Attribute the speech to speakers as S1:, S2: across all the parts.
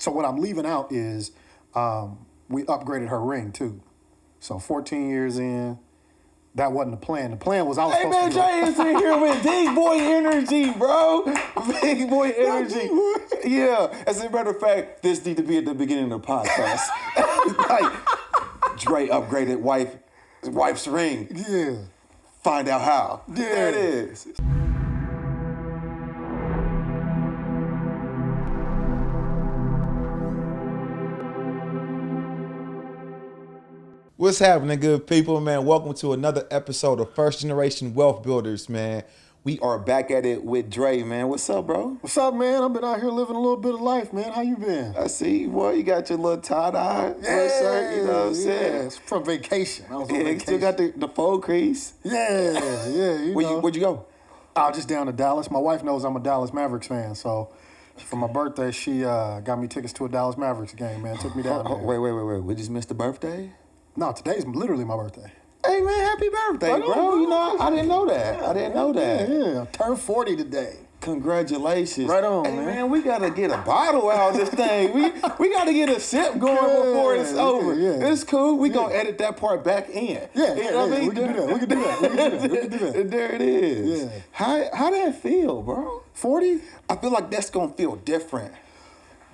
S1: So what I'm leaving out is we upgraded her ring too. So 14 years in, that wasn't the plan. The plan was I was supposed to.
S2: Hey man, Jay is in here with big boy energy, bro. Big boy energy. Yeah. As a matter of fact, this need to be at the beginning of the podcast. Like, Dre upgraded wife's ring.
S1: Yeah.
S2: Find out how.
S1: Yeah.
S2: There it is. What's happening, good people, man? Welcome to another episode of First Generation Wealth Builders, man. We are back at it with Dre, man. What's up, bro?
S1: What's up, man? I've been out here living a little bit of life, man. How you been?
S2: I see you, boy. You got your little tie-dye shirt, you know what I'm saying?
S1: Yeah, it's from vacation. I was on
S2: Yeah, you
S1: vacation.
S2: still got the fold crease.
S1: Yeah.
S2: Where'd you go?
S1: I was just down to Dallas. My wife knows I'm a Dallas Mavericks fan, so for my birthday, she got me tickets to a Dallas Mavericks game, man. Took me down there.
S2: Wait. We just missed the birthday?
S1: No, today's literally my birthday.
S2: Hey, man, happy birthday,
S1: I know,
S2: bro. You know,
S1: bro.
S2: I didn't know that. I didn't know that.
S1: Yeah. Turned 40 today.
S2: Congratulations.
S1: Right on,
S2: hey,
S1: man.
S2: We got to get a bottle out of this thing. We got to get a sip going before it's over.
S1: Yeah.
S2: It's cool. We going to edit that part back in.
S1: Yeah,
S2: You know what I mean?
S1: we can do that.
S2: There it is.
S1: Yeah.
S2: How that feel, bro?
S1: 40?
S2: I feel like that's going to feel different.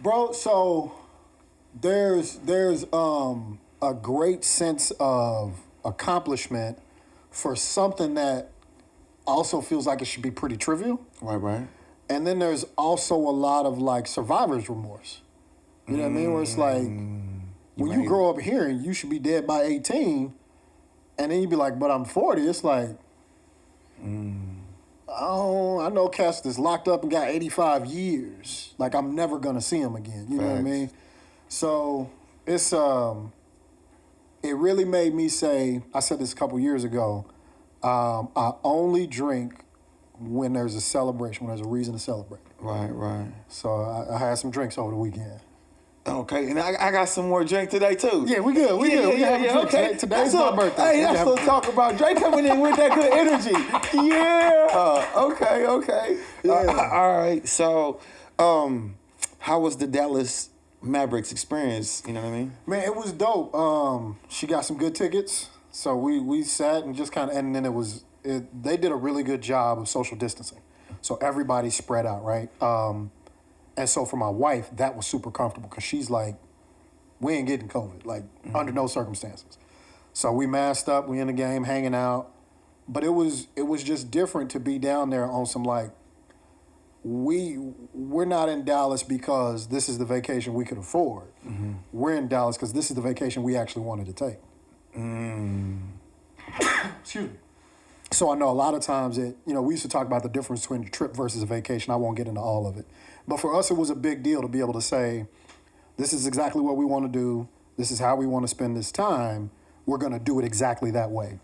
S1: Bro, so there's a great sense of accomplishment for something that also feels like it should be pretty trivial.
S2: Right.
S1: And then there's also a lot of like survivor's remorse. You know what I mean? Where it's like, when you grow up hearing you should be dead by 18, and then you be like, but I'm 40, it's like, oh, I know cats that's locked up and got 85 years. Like, I'm never gonna see him again. You know what I mean? So it's it really made me say, I said this a couple years ago, I only drink when there's a celebration, when there's a reason to celebrate.
S2: Right.
S1: So I had some drinks over the weekend.
S2: Okay, and I got some more drink today, too.
S1: Yeah, we good. We good.
S2: Yeah, okay.
S1: Today's my birthday.
S2: Hey, that's what I'm talking about. Dre coming in with that good energy. Yeah. Okay.
S1: Yeah.
S2: All right. So, how was the Dallas Mavericks experience? You know what I mean?
S1: Man, it was dope. She got some good tickets. So we sat and just kind of, and then they did a really good job of social distancing. So everybody spread out, right? And so for my wife, that was super comfortable because she's like, we ain't getting COVID, like under no circumstances. So we masked up, we in the game, hanging out. But it was just different to be down there on some like, we're not in Dallas because this is the vacation we could afford. Mm-hmm. We're in Dallas because this is the vacation we actually wanted to take. Excuse me. So I know a lot of times we used to talk about the difference between a trip versus a vacation. I won't get into all of it. But for us, it was a big deal to be able to say, this is exactly what we want to do. This is how we want to spend this time. We're going to do it exactly that way.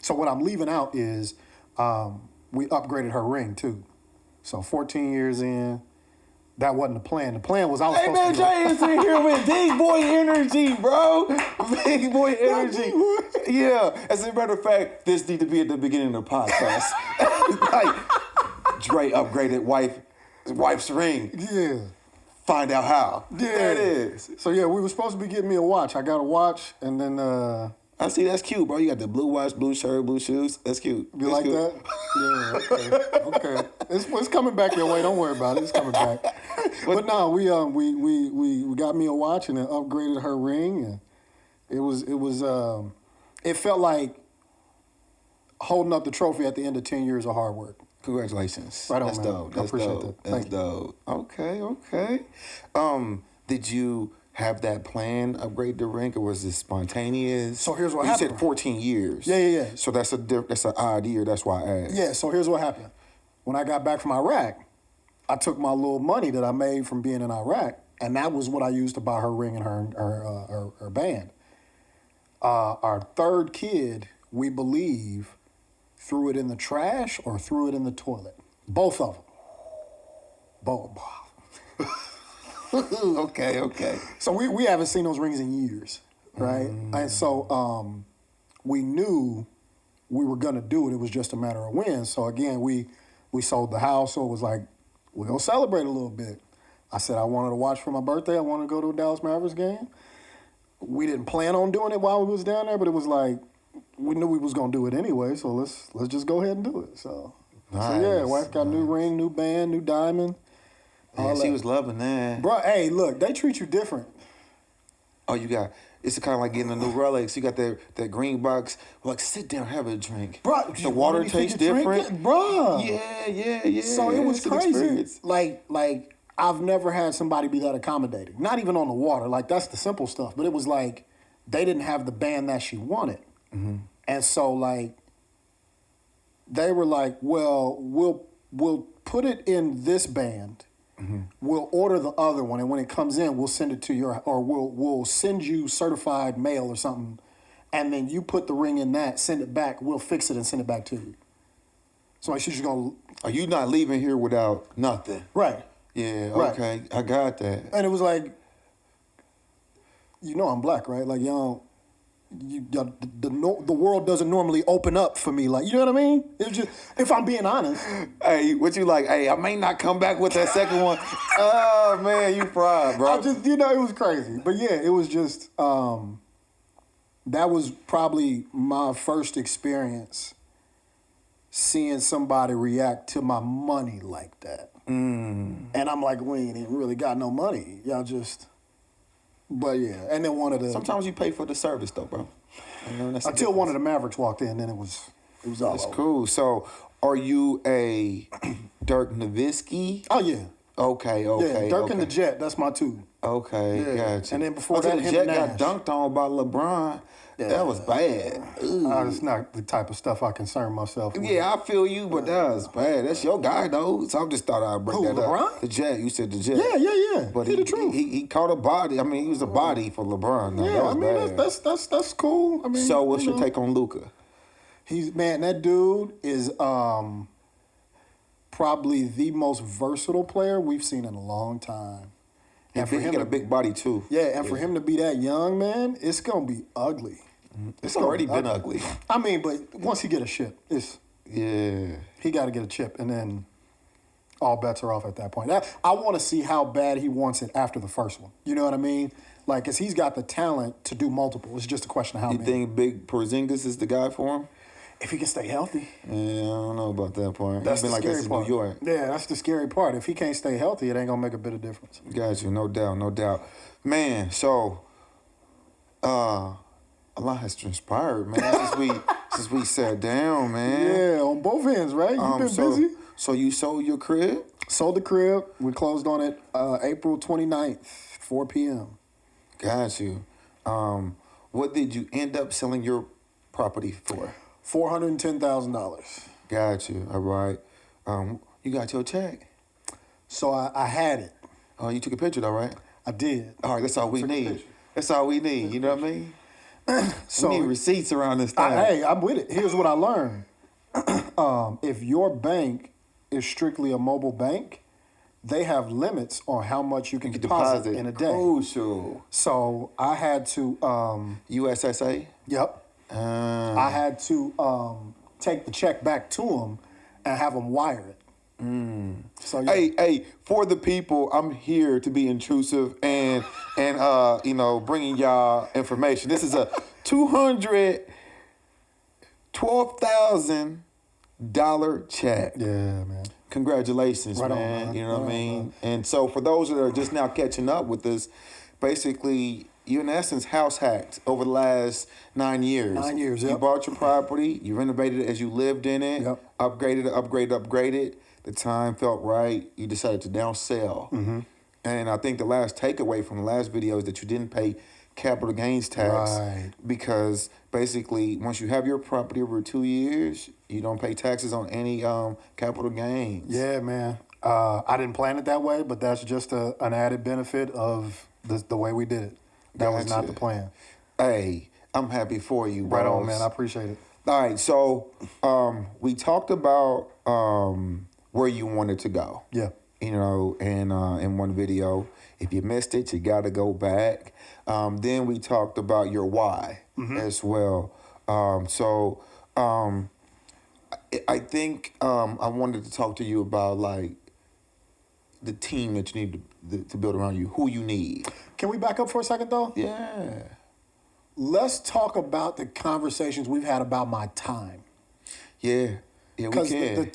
S1: So what I'm leaving out is we upgraded her ring too. So 14 years in, that wasn't the plan. The plan was I was supposed to.
S2: Hey man, Jay is in here with big boy energy, bro. Big boy energy. Yeah. As a matter of fact, this need to be at the beginning of the podcast. Like, Dre upgraded wife's ring.
S1: Yeah.
S2: Find out how.
S1: Yeah.
S2: There it is.
S1: So yeah, we were supposed to be getting me a watch. I got a watch, and then
S2: I see, that's cute, bro. You got the blue watch, blue shirt, blue shoes. That's cute.
S1: You like that? Yeah. Okay. It's coming back your way. Don't worry about it. It's coming back. But no, we got me a watch and then upgraded her ring, and it felt like holding up the trophy at the end of 10 years of hard work.
S2: Congratulations.
S1: Right on,
S2: That's
S1: man.
S2: dope.
S1: I appreciate that.
S2: That's dope. Okay. Did you have that plan, upgrade the ring, or was it spontaneous?
S1: So here's what
S2: you
S1: happened.
S2: You said 14 years.
S1: Yeah.
S2: So that's an odd year. That's why I asked.
S1: Yeah, so here's what happened. When I got back from Iraq, I took my little money that I made from being in Iraq, and that was what I used to buy her ring and her band. Our third kid, we believe, threw it in the trash or threw it in the toilet. Both of them. Both.
S2: Okay.
S1: So we haven't seen those rings in years, right? And so we knew we were gonna do it. It was just a matter of when. So again, we sold the house, so it was like, we're gonna celebrate a little bit. I said I wanted to watch for my birthday. I wanted to go to a Dallas Mavericks game. We didn't plan on doing it while we was down there, but it was like we knew we was gonna do it anyway. So let's just go ahead and do it. So yeah, wife got new ring, new band, new diamond.
S2: Yeah, she was loving that.
S1: Bro, hey, look, they treat you different.
S2: Oh, it's kind of like getting a new Rolex. You got that green box. Like, sit down, have a drink.
S1: Bro,
S2: the water tastes different.
S1: Bro.
S2: Yeah.
S1: So it was
S2: It's an
S1: crazy.
S2: experience.
S1: Like I've never had somebody be that accommodating. Not even on the water. Like, that's the simple stuff. But it was like they didn't have the band that she wanted.
S2: Mm-hmm.
S1: And so, like, they were like, well, we'll put it in this band.
S2: Mm-hmm.
S1: We'll order the other one, and when it comes in, we'll send it to your, or we'll send you certified mail or something, and then you put the ring in that, send it back. We'll fix it and send it back to you. So like, she's just gonna.
S2: Are you not leaving here without nothing?
S1: Right.
S2: Yeah.
S1: Right.
S2: Okay. I got that.
S1: And it was like, you know, I'm black, right? Like, the world doesn't normally open up for me. Like, you know what I mean? It's just, if I'm being honest.
S2: Hey, what you like? Hey, I may not come back with that second one. Oh man, you fried, bro.
S1: I just, it was crazy. But yeah, it was just, that was probably my first experience seeing somebody react to my money like that. And I'm like, we ain't even really got no money. Y'all just, but yeah. And then one of the...
S2: Sometimes you pay for the service though, bro. You know, that's
S1: until one of the Mavericks walked in, then it was all
S2: That's
S1: over.
S2: cool. So, are you a Dirk Nowitzki?
S1: Oh, yeah.
S2: Okay.
S1: Yeah, Dirk and the Jet, that's my two.
S2: Okay,
S1: Yeah.
S2: gotcha.
S1: And then before
S2: Until
S1: that,
S2: the
S1: him
S2: Jet
S1: and
S2: got
S1: Nash.
S2: dunked on by LeBron.
S1: Yeah.
S2: That was bad.
S1: It's not the type of stuff I concern myself with.
S2: Yeah, I feel you, but that was bad. That's your guy, though. So I just thought I'd bring
S1: Who,
S2: that
S1: LeBron?
S2: up. The Jet. You said the Jet.
S1: Yeah.
S2: But
S1: He the truth.
S2: He caught a body. I mean, he was a body for LeBron. Though.
S1: Yeah,
S2: That was
S1: I mean,
S2: bad.
S1: that's cool. I mean,
S2: So what's
S1: you
S2: your
S1: know.
S2: take on Luka?
S1: That dude is probably the most versatile player we've seen in a long time.
S2: And he got a big body, too.
S1: Yeah, and for him to be that young, man, it's going to be ugly.
S2: It's already been ugly.
S1: I mean, but once he get a chip,
S2: Yeah.
S1: he got to get a chip, and then all bets are off at that point. I want to see how bad he wants it after the first one. You know what I mean? Like, because he's got the talent to do multiple. It's just a question of how
S2: You
S1: many.
S2: think Big Porzingis is the guy for him?
S1: If he can stay healthy.
S2: Yeah, I don't know about that part.
S1: That's
S2: He's been
S1: the
S2: like
S1: scary
S2: this in
S1: part.
S2: New York.
S1: Yeah, that's the scary part. If he can't stay healthy, it ain't going to make a bit of difference.
S2: Got you, no doubt. Man, so a lot has transpired, man, since we sat down, man.
S1: Yeah, on both ends, right? You've been busy.
S2: So you sold your crib?
S1: Sold the crib. We closed on it April 29th, 4 p.m.
S2: Got you. What did you end up selling your property for?
S1: $410,000.
S2: Got you. All right. You got your check?
S1: So I had it.
S2: Oh, you took a picture though, right?
S1: I did.
S2: All right, that's all we need.
S1: picture.
S2: That's all we need. You know what I mean?
S1: So
S2: we need receipts around this time.
S1: hey, I'm with it. Here's what I learned. If your bank is strictly a mobile bank, they have limits on how much you can deposit in a day.
S2: Crucial.
S1: So I had to,
S2: USSA?
S1: yep. I had to take the check back to them and have them wire it. So yeah.
S2: Hey, for the people, I'm here to be intrusive and bringing y'all information. This is a $212,000 check.
S1: Yeah, man.
S2: Congratulations,
S1: Right on,
S2: man.
S1: man.
S2: You know what I
S1: Right on,
S2: mean?
S1: man.
S2: And so for those that are just now catching up with us, basically, you in essence house hacked over the last 9 years.
S1: 9 years,
S2: You
S1: yep.
S2: bought your property, you renovated it as you lived in it,
S1: Yep.
S2: upgraded. The time felt right. You decided to now sell.
S1: Mm-hmm.
S2: And I think the last takeaway from the last video is that you didn't pay capital gains tax
S1: Right.
S2: because basically once you have your property over 2 years, you don't pay taxes on any capital gains.
S1: Yeah, man. I didn't plan it that way, but that's just an added benefit of the way we did it. That was not
S2: Gotcha.
S1: the plan.
S2: Hey, I'm happy for you,
S1: Right on,
S2: bros.
S1: man. I appreciate it.
S2: All right, so we talked about where you wanted to go.
S1: Yeah.
S2: You know, and in one video, if you missed it, you got to go back. Then we talked about your why as well. I think I wanted to talk to you about like the team that you need to build around you, who you need.
S1: Can we back up for a second, though?
S2: Yeah.
S1: Let's talk about the conversations we've had about my time.
S2: Yeah, we
S1: Because
S2: can.
S1: the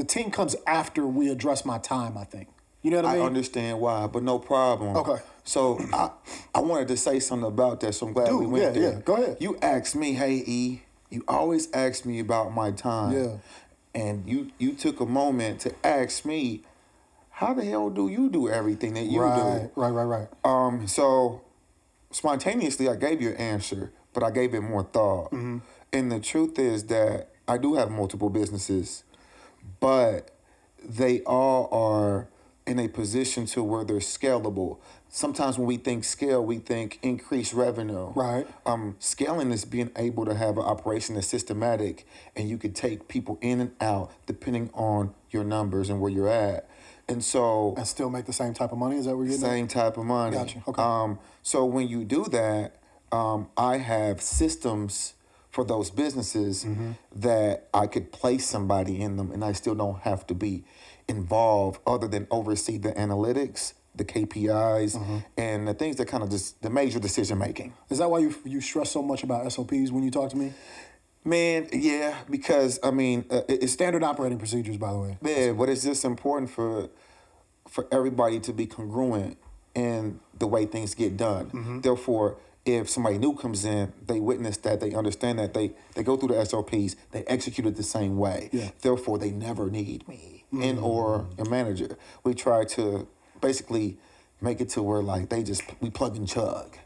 S1: team comes after we address my time, I think. You know what I mean?
S2: I understand why, but no problem.
S1: Okay.
S2: So I wanted to say something about that, so I'm glad we went there.
S1: Yeah, go ahead.
S2: You asked me, hey, E, you always ask me about my time.
S1: Yeah.
S2: And you took a moment to ask me, how the hell do you do everything that you do?
S1: Right.
S2: So spontaneously, I gave you an answer, but I gave it more thought.
S1: Mm-hmm.
S2: And the truth is that I do have multiple businesses, but they all are in a position to where they're scalable. Sometimes when we think scale, we think increased revenue.
S1: Right.
S2: Scaling is being able to have an operation that's systematic, and you could take people in and out depending on your numbers and where you're at. And so,
S1: And still make the same type of money? Is that what you're getting at?
S2: same type of money.
S1: Gotcha. Okay.
S2: So when you do that, I have systems for those businesses that I could place somebody in them, and I still don't have to be involved other than oversee the analytics, the KPIs, and the things that kind of just the major decision making.
S1: Is that why you stress so much about SOPs when you talk to me?
S2: Man, yeah, because I mean, it's
S1: Standard operating procedures, by the way.
S2: yeah, but it's just important for everybody to be congruent in the way things get done. Therefore, if somebody new comes in, they witness that, they understand that, they go through the SOPs, they execute it the same way.
S1: Yeah.
S2: Therefore, they never need me and or a manager. We try to basically make it to where like we plug and chug.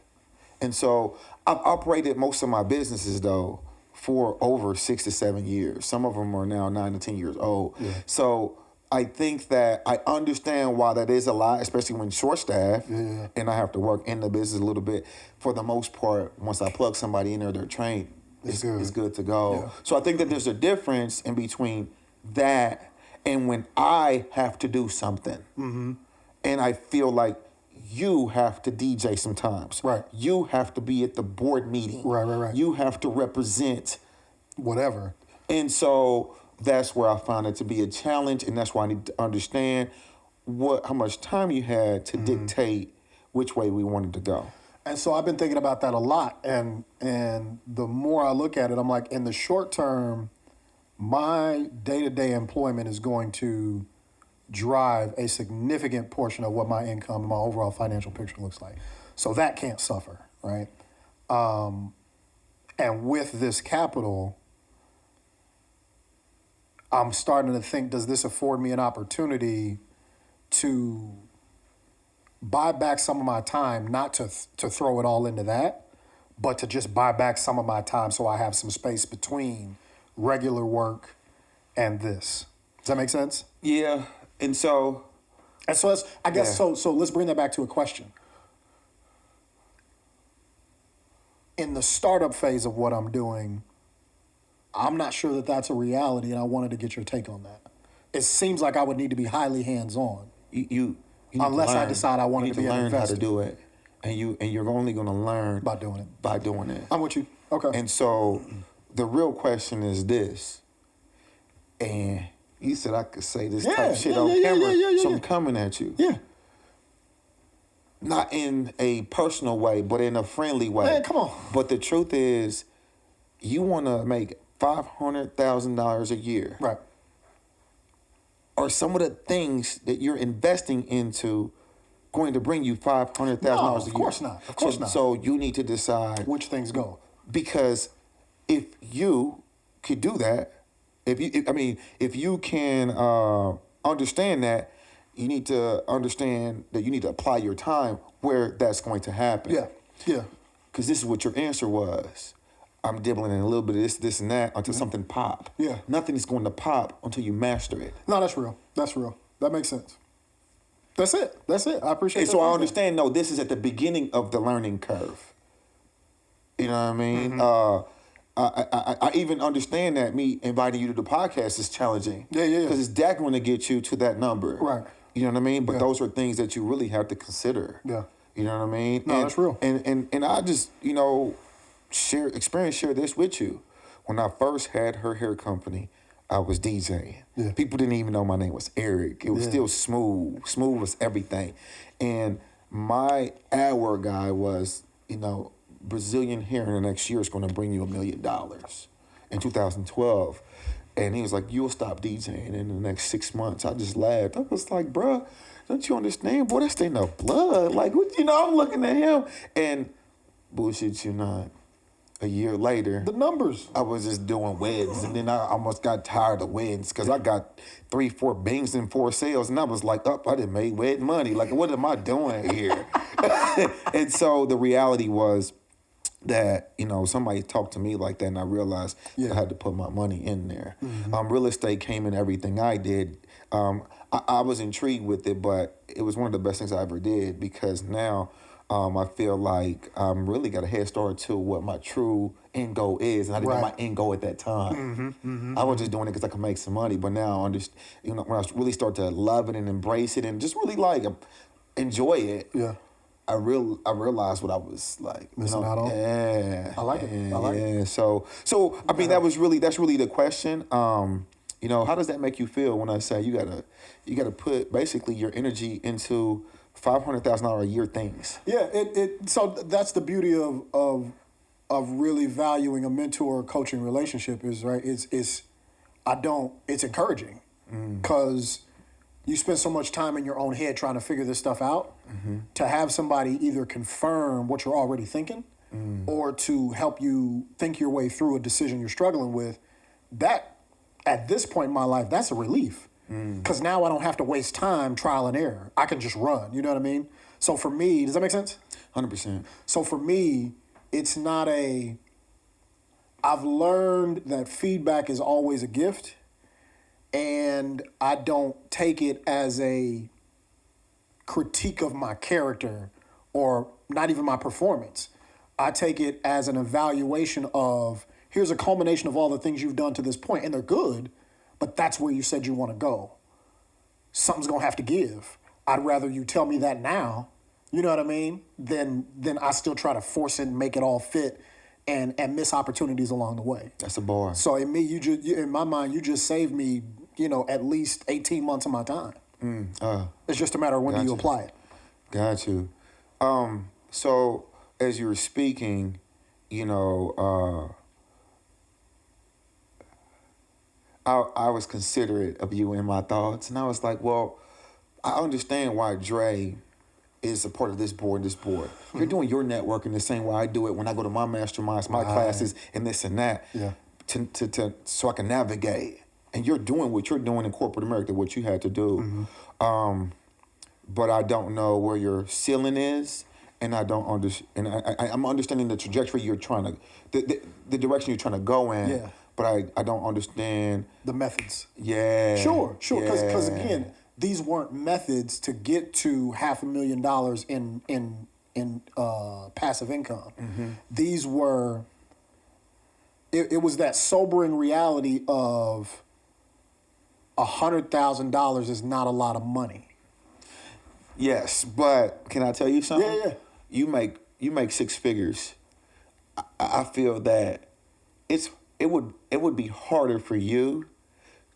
S2: And so I've operated most of my businesses though for over 6 to 7 years. Some of them are now 9 to 10 years old.
S1: Yeah.
S2: So I think that I understand why that is a lot, especially when short-staffed, and I have to work in the business a little bit. For the most part, once I plug somebody in there, they're trained, it's good to go.
S1: Yeah.
S2: So I think that there's a difference in between that and when I have to do something. And I feel like you have to DJ sometimes.
S1: Right.
S2: You have to be at the board meeting.
S1: Right.
S2: You have to represent.
S1: Whatever.
S2: And so that's where I found it to be a challenge, and that's why I need to understand how much time you had to dictate which way we wanted to go.
S1: And so I've been thinking about that a lot, and the more I look at it, I'm like, in the short term, my day-to-day employment is going to drive a significant portion of what my income and my overall financial picture looks like. So that can't suffer, right? And with this capital, I'm starting to think, does this afford me an opportunity to buy back some of my time, not to throw it all into that, but to just buy back some of my time so I have some space between regular work and this. Does that make sense?
S2: Yeah, and so
S1: let's so let's bring that back to a question. In the startup phase of what I'm doing, I'm not sure that that's a reality, and I wanted to get your take on that. It seems like I would need to be highly hands-on.
S2: You
S1: unless I decide I wanted to be an
S2: learn
S1: investor.
S2: how to do it, and you're only going to learn
S1: By doing it.
S2: By doing it.
S1: I'm with you. Okay.
S2: And so the real question is this, and you said I could say this type of shit on camera, so I'm coming at you.
S1: Yeah.
S2: Not in a personal way, but in a friendly way.
S1: Man, come on.
S2: But the truth is, you want to make $500,000 a year.
S1: Right.
S2: Are some of the things that you're investing into going to bring you $500,000 a year?
S1: Of course not. Of course not.
S2: So you need to decide
S1: Which things go.
S2: because if you could do that, if you can understand that, you need to understand that you need to apply your time where that's going to happen.
S1: Yeah.
S2: Because this is what your answer was. I'm dibbling in a little bit of this, and that until something pop.
S1: Yeah.
S2: Nothing is going to pop until you master it.
S1: No, that's real. That makes sense. That's it. I appreciate it.
S2: And so I understand, no, this is at the beginning of the learning curve. You know what I mean? I even understand that me inviting you to the podcast is challenging.
S1: Yeah.
S2: Because it's that going to get you to that number.
S1: Right.
S2: You know what I mean? But those are things that you really have to consider.
S1: Yeah.
S2: You know what I mean?
S1: No, that's real.
S2: And I just, share this with you. When I first had her hair company, I was DJing.
S1: Yeah.
S2: People didn't even know my name was Eric. It was still Smooth. Smooth was everything. And my hour guy was, Brazilian hair in the next year is going to bring you $1 million in 2012. And he was like, you'll stop DJing in the next 6 months. I just laughed. I was like, bruh, don't you understand? Boy, that's ain't no blood. Like, I'm looking at him. And bullshit you not. A year later,
S1: The numbers.
S2: I was just doing weddings, and then I almost got tired of weddings because I got 3-4 bings and 4 sales, and I was like, I didn't make wedding money. Like, what am I doing here? And so the reality was that, somebody talked to me like that, and I realized I had to put my money in there. Real estate came in everything I did. I was intrigued with it, but it was one of the best things I ever did because now I feel like I'm really got a head start to what my true end goal is, and I didn't know my end goal at that time. I was just doing it because I could make some money, but now I understand. When I really start to love it and embrace it, and just really enjoy it.
S1: Yeah.
S2: I realized what I was like
S1: missing out on.
S2: Yeah,
S1: I like it. I like it.
S2: So I mean that's really the question. How does that make you feel when I say you gotta put basically your energy into $500,000 a year things?
S1: Yeah, so that's the beauty of really valuing a mentor coaching relationship is, right, it's encouraging because you spend so much time in your own head trying to figure this stuff out. To have somebody either confirm what you're already thinking or to help you think your way through a decision you're struggling with, that at this point in my life, that's a relief. Because now I don't have to waste time trial and error. I can just run. You know what I mean? So for me, does that make sense?
S2: 100%.
S1: So for me, it's not I've learned that feedback is always a gift, and I don't take it as a critique of my character or not even my performance. I take it as an evaluation of, here's a culmination of all the things you've done to this point, and they're good, but that's where you said you want to go. Something's going to have to give. I'd rather you tell me that now, you know what I mean, than I still try to force it and make it all fit and miss opportunities along the way.
S2: That's a bar.
S1: So in my mind, you just saved me, at least 18 months of my time. It's just a matter of when do you apply it.
S2: Got you. So as you were speaking, I was considerate of you in my thoughts, and I was like, well, I understand why Dre is a part of this board. You're doing your networking the same way I do it when I go to my masterminds, my classes, and this and that, so I can navigate. And you're doing what you're doing in corporate America, what you had to do. But I don't know where your ceiling is, and I don't understand. And I'm understanding the trajectory you're trying to, the direction you're trying to go in.
S1: Yeah.
S2: But I don't understand
S1: the methods.
S2: Yeah.
S1: Sure. Because again, these weren't methods to get to $500,000 in passive income. These were. It was that sobering reality of $100,000 is not a lot of money.
S2: Yes, but can I tell you something?
S1: Yeah.
S2: You make 6 figures. I feel that it would be harder for you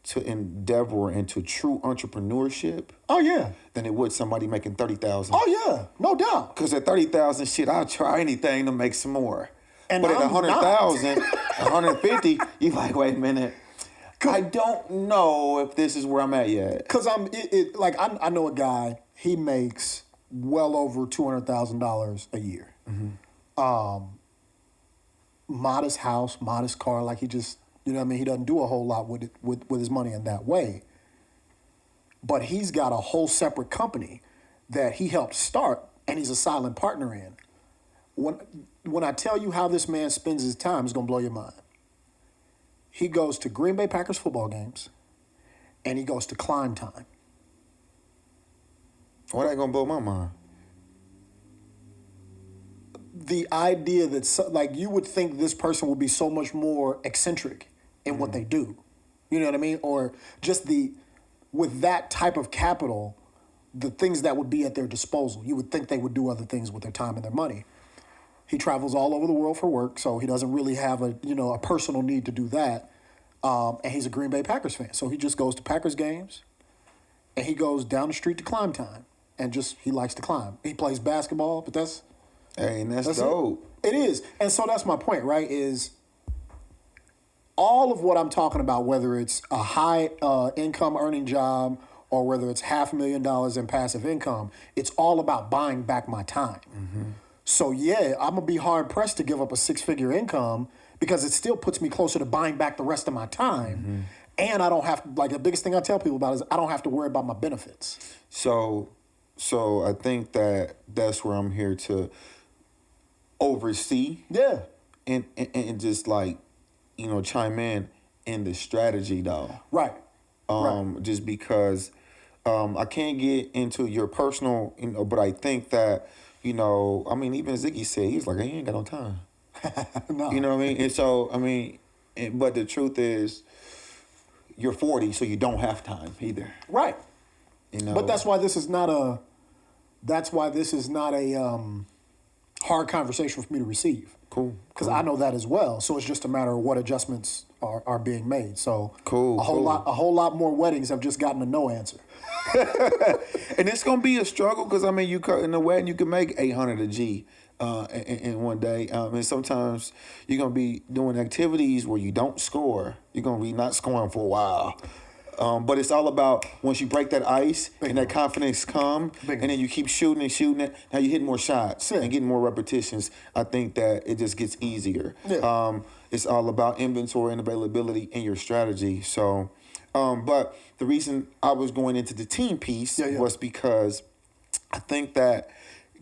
S2: to endeavor into true entrepreneurship.
S1: Oh yeah.
S2: Than it would somebody making 30,000.
S1: Oh yeah, no doubt.
S2: Because at 30,000, shit, I'll try anything to make some more.
S1: And
S2: but at
S1: I'm
S2: 100,000, 150, you're like, wait a minute. I don't know if this is where I'm at yet.
S1: Because I know a guy. He makes well over $200,000 a year. Modest house, modest car. Like he just, you know what I mean? He doesn't do a whole lot with it, with his money in that way. But he's got a whole separate company that he helped start, and he's a silent partner in. When I tell you how this man spends his time, it's going to blow your mind. He goes to Green Bay Packers football games, and he goes to Climb Time.
S2: Why that gonna blow my mind?
S1: The idea that you would think this person would be so much more eccentric in what they do, you know what I mean? Or just with that type of capital, the things that would be at their disposal, you would think they would do other things with their time and their money. He travels all over the world for work, so he doesn't really have a personal need to do that. and he's a Green Bay Packers fan. So he just goes to Packers games, and he goes down the street to Climb Time, and he likes to climb. He plays basketball, but that's
S2: dope.
S1: It is, and so that's my point, right? Is all of what I'm talking about, whether it's a high income earning job or whether it's $500,000 in passive income, it's all about buying back my time.
S2: Mm-hmm.
S1: So yeah, I'm gonna be hard pressed to give up a 6-figure income because it still puts me closer to buying back the rest of my time.
S2: Mm-hmm.
S1: And I don't have to, like, the biggest thing I tell people about is I don't have to worry about my benefits.
S2: So I think that's where I'm here to oversee.
S1: Yeah.
S2: And just like, chime in the strategy though.
S1: Right.
S2: Just because I can't get into your personal, but I think that, even Ziggy said, he's like, I ain't got no time.
S1: No.
S2: You know what I mean? And so, but the truth is, you're 40, so you don't have time either.
S1: Right. But that's why this is not a hard conversation for me to receive.
S2: Cool.
S1: Because I know that as well. So it's just a matter of what adjustments are being made. So a whole lot more weddings have just gotten a no answer.
S2: And it's gonna be a struggle because you in the wedding you can make 800 a G in one day, and sometimes you're gonna be doing activities where you don't score. You're gonna be not scoring for a while. But it's all about once you break that ice and that confidence come, and then you keep shooting and shooting it. Now you're hitting more shots and getting more repetitions. I think that it just gets easier. Yeah. It's all about inventory and availability in your strategy. So, but the reason I was going into the team piece was because I think that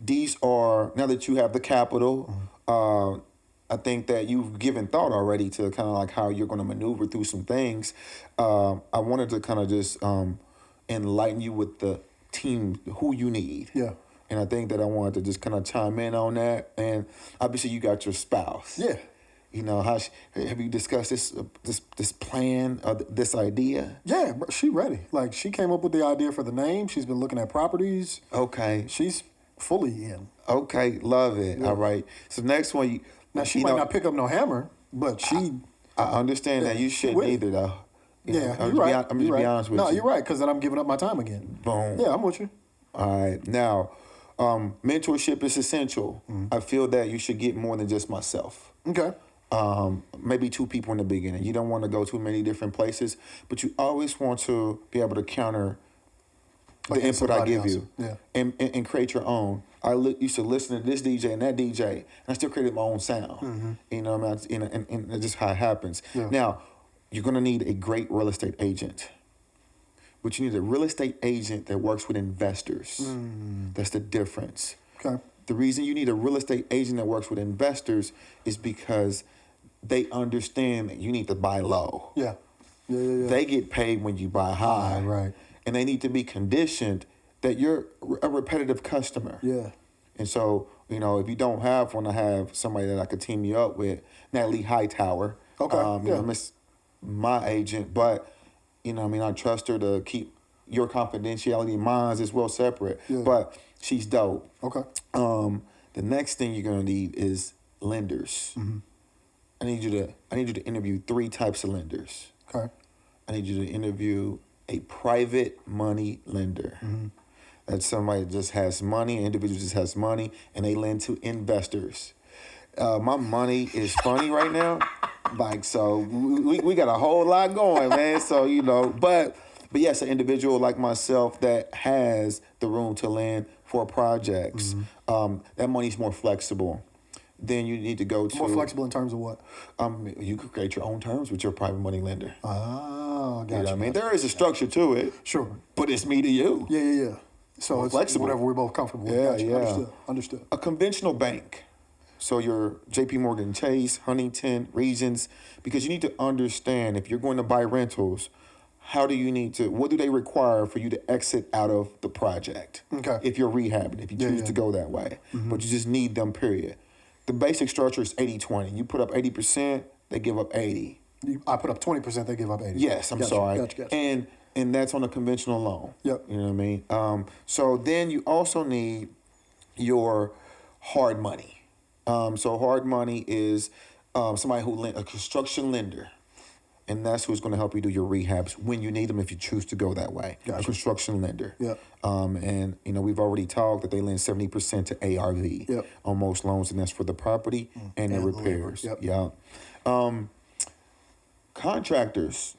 S2: these are, now that you have the capital, I think that you've given thought already to kind of like how you're going to maneuver through some things. I wanted to kind of just enlighten you with the team, who you need. Yeah. And I think that I wanted to just kind of chime in on that. And obviously you got your spouse. Yeah. Have you discussed this plan, this idea? Yeah,
S1: she ready. Like, she came up with the idea for the name. She's been looking at properties.
S2: Okay.
S1: She's fully in.
S2: Okay, love it. Yeah. All right. So next one,
S1: now she might not pick up no hammer, but she.
S2: I understand that you shouldn't either, though.
S1: Yeah, you're right.
S2: I'm just be honest with you.
S1: No, you're right, because then I'm giving up my time again.
S2: Boom.
S1: Yeah, I'm with you.
S2: All right. Now, mentorship is essential. Mm-hmm. I feel that you should get more than just myself. Okay. Maybe 2 people in the beginning. You don't want to go too many different places, but you always want to be able to counter the input I give you, and create your own. I used to listen to this DJ and that DJ, and I still created my own sound. Mm-hmm. You know what I mean? And that's just how it happens. Yeah. Now, you're going to need a great real estate agent, but you need a real estate agent that works with investors. Mm. That's the difference. Okay. The reason you need a real estate agent that works with investors is because they understand that you need to buy low. Yeah. They get paid when you buy high. Right. And they need to be conditioned that you're a repetitive customer. Yeah. And so, if you don't have one, I have somebody that I could team you up with, Natalie Hightower. Okay. Miss my agent, but, I trust her to keep your confidentiality and mine as well separate. Yeah. But she's dope. Okay. The next thing you're gonna need is lenders. Mm-hmm. I need you to interview 3 types of lenders. Okay. I need you to interview a private money lender. Mm-hmm. That's somebody that just has money, an individual just has money, and they lend to investors. My money is funny right now. Like, so we got a whole lot going, man. So, but yes, an individual like myself that has the room to lend for projects. Mm-hmm. That money's more flexible. Then you need to go to...
S1: More flexible in terms of what?
S2: You could create your own terms with your private money lender.
S1: Oh, gotcha.
S2: You know what I mean? There is a structure to it. Sure. But it's me to you.
S1: Yeah. So it's flexible. Whatever we're both comfortable with. Gotcha. Understood.
S2: A conventional bank. So your JP Morgan Chase, Huntington, Regions, because you need to understand if you're going to buy rentals, what do they require for you to exit out of the project? Okay. If you're rehabbing, if you choose to go that way. Mm-hmm. But you just need them, period. The basic structure is 80-20. You put up 80%, they give up 80.
S1: I put up 20%, they give up 80.
S2: Yes, I'm sorry. Gotcha. And that's on a conventional loan. Yep. You know what I mean? So then you also need your hard money. So hard money is somebody a construction lender. And that's who's going to help you do your rehabs when you need them if you choose to go that way.
S1: Gotcha.
S2: A construction lender.
S1: Yep.
S2: And, we've already talked that they lend 70% to ARV
S1: Yep.
S2: on most loans, and that's for the property and the repairs.
S1: Yep.
S2: Yeah. Contractors.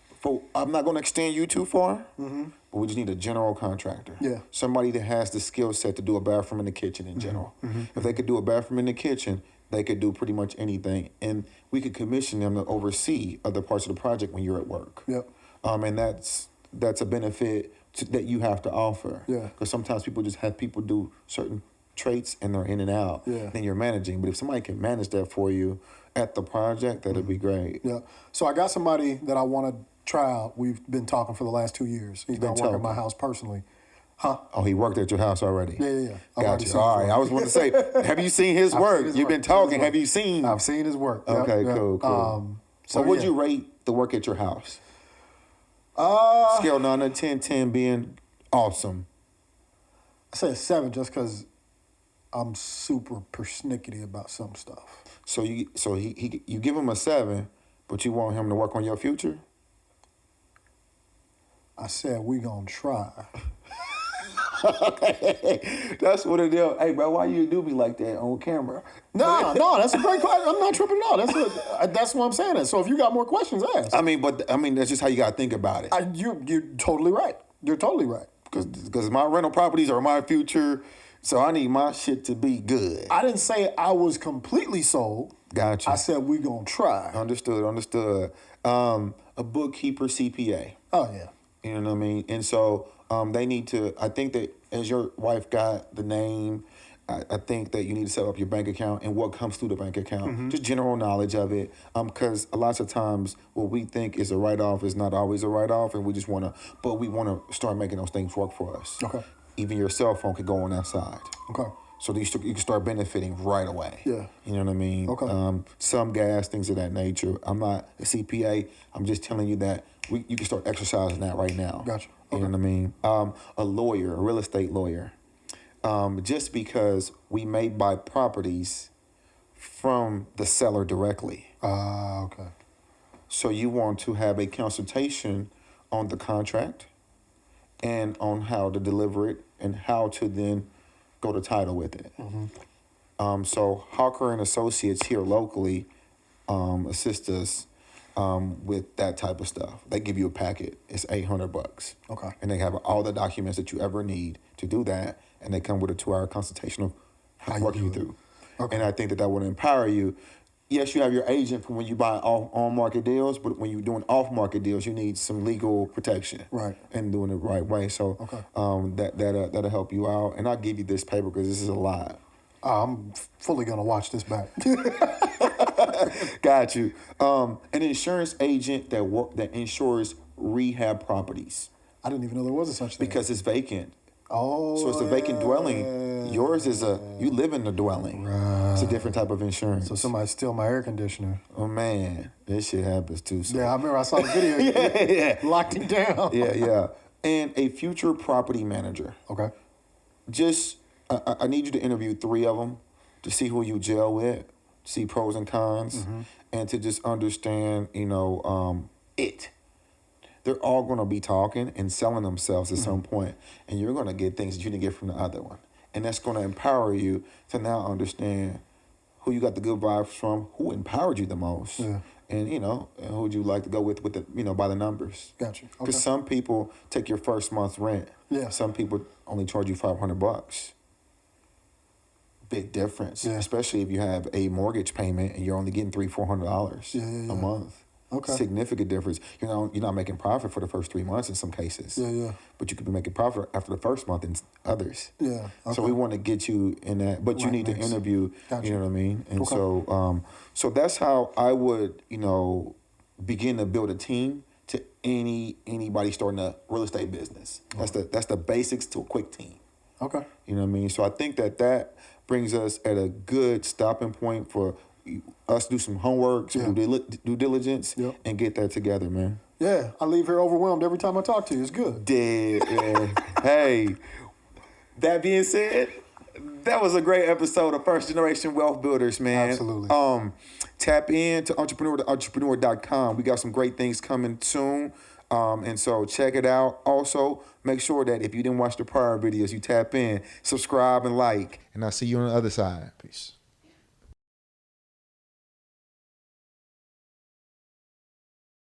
S2: I'm not going to extend you too far, but we just need a general contractor.
S1: Yeah.
S2: Somebody that has the skill set to do a bathroom in the kitchen in general. If they could do a bathroom in the kitchen, they could do pretty much anything. And we could commission them to oversee other parts of the project when you're at work.
S1: Yep.
S2: And that's a benefit that you have to offer.
S1: Yeah.
S2: Because sometimes people just have people do certain traits and they're in and out.
S1: Yeah.
S2: Then you're managing. But if somebody can manage that for you at the project, that'd be great.
S1: Yeah. So I got somebody that I want to try out. We've been talking for the last 2 years. He's been working at my house personally. Huh?
S2: Oh, he worked at your house already?
S1: Yeah. I've already
S2: Gotcha.
S1: seen
S2: All
S1: his
S2: right.
S1: work.
S2: I was going to say, have you seen his work?
S1: seen his
S2: You've
S1: work.
S2: been talking.
S1: Seen his
S2: Have you seen?
S1: I've seen his work. Yep,
S2: Okay,
S1: yep.
S2: cool.
S1: So
S2: would you rate the work at your house? Scale 9 to 10, 10 being awesome.
S1: I say a 7 just because I'm super persnickety about some stuff.
S2: So you give him a 7, but you want him to work on your future?
S1: I said we gonna try.
S2: That's what it is. Hey, bro, why you do me like that on camera?
S1: No, that's a great question. I'm not tripping at all. That's what I'm saying. So if you got more questions, ask.
S2: I mean, that's just how you got to think about it.
S1: You're totally right. You're totally right.
S2: Because my rental properties are my future, so I need my shit to be good.
S1: I didn't say I was completely sold.
S2: Gotcha.
S1: I said we gonna try.
S2: Understood. A bookkeeper CPA.
S1: Oh yeah.
S2: You know what I mean? And so they need to, I think that as your wife got the name, I think that you need to set up your bank account and what comes through the bank account. Just general knowledge of it. Because a lot of times what we think is a write-off is not always a write-off, and we want to start making those things work for us.
S1: Okay.
S2: Even your cell phone could go on that side.
S1: Okay.
S2: So you can start benefiting right away.
S1: Yeah.
S2: You know what I mean?
S1: Okay.
S2: Some gas, things of that nature. I'm not a CPA. I'm just telling you that you can start exercising that right now.
S1: Gotcha.
S2: You know what I mean? A lawyer, a real estate lawyer. Just because we may buy properties from the seller directly.
S1: Okay.
S2: So you want to have a consultation on the contract and on how to deliver it and how to then go to title with it. So Hawker and Associates here locally assist us with that type of stuff. They give you a packet. It's $800.
S1: Okay.
S2: And they have all the documents that you ever need to do that, and they come with a 2-hour consultation of
S1: How you
S2: working you
S1: do it.
S2: through.
S1: Okay.
S2: And I think that would empower you. Yes, you have your agent for when you buy on-market deals, but when you're doing off-market deals, you need some legal protection.
S1: Right.
S2: And doing it the right way. So
S1: Okay.
S2: that'll help you out. And I'll give you this paper because this is a lot.
S1: I'm fully gonna watch this back.
S2: Got you. An insurance agent that insures rehab properties
S1: I didn't even know there was a such thing.
S2: because it's vacant.
S1: Oh.
S2: So it's a vacant dwelling. Yours is you live in the dwelling.
S1: Right.
S2: It's a different type of insurance.
S1: So somebody steal my air conditioner.
S2: Oh man, this shit happens too. So.
S1: Yeah, I remember I saw the video.
S2: yeah.
S1: Locked him down.
S2: Yeah. And a future property manager.
S1: Okay.
S2: Just, I need you to interview 3 of them to see who you gel with, see pros and cons, and to just understand, it. They're all going to be talking and selling themselves at some point, and you're going to get things that you didn't get from the other one. And that's going to empower you to now understand who you got the good vibes from, who empowered you the most, and, and who would you like to go with the, by the numbers.
S1: Gotcha. Okay.
S2: Because some people take your first month's rent.
S1: Yeah.
S2: Some people only charge you $500. Big difference, especially if you have a mortgage payment and you're only getting $300-$400 a month.
S1: Okay.
S2: Significant difference. You're not making profit for the first 3 months in some cases.
S1: Yeah.
S2: But you could be making profit after the first month in others.
S1: Yeah. Okay.
S2: So we want to get you in that, but you need to interview.
S1: Gotcha.
S2: You know what I mean? And so that's how I would, begin to build a team to anybody starting a real estate business. That's the basics to a quick team.
S1: Okay.
S2: You know what I mean? So I think that brings us at a good stopping point for us to do some homework, some due diligence, and get that together, man.
S1: Yeah, I leave here overwhelmed every time I talk to you. It's good.
S2: Dead, man. Hey, that being said, That was a great episode of First Generation Wealth Builders, man.
S1: Absolutely.
S2: Tap in to entrepreneur.com. We got some great things coming soon. And so check it out. Also, make sure that if you didn't watch the prior videos, you tap in, subscribe, and like. And I'll see you on the other side. Peace.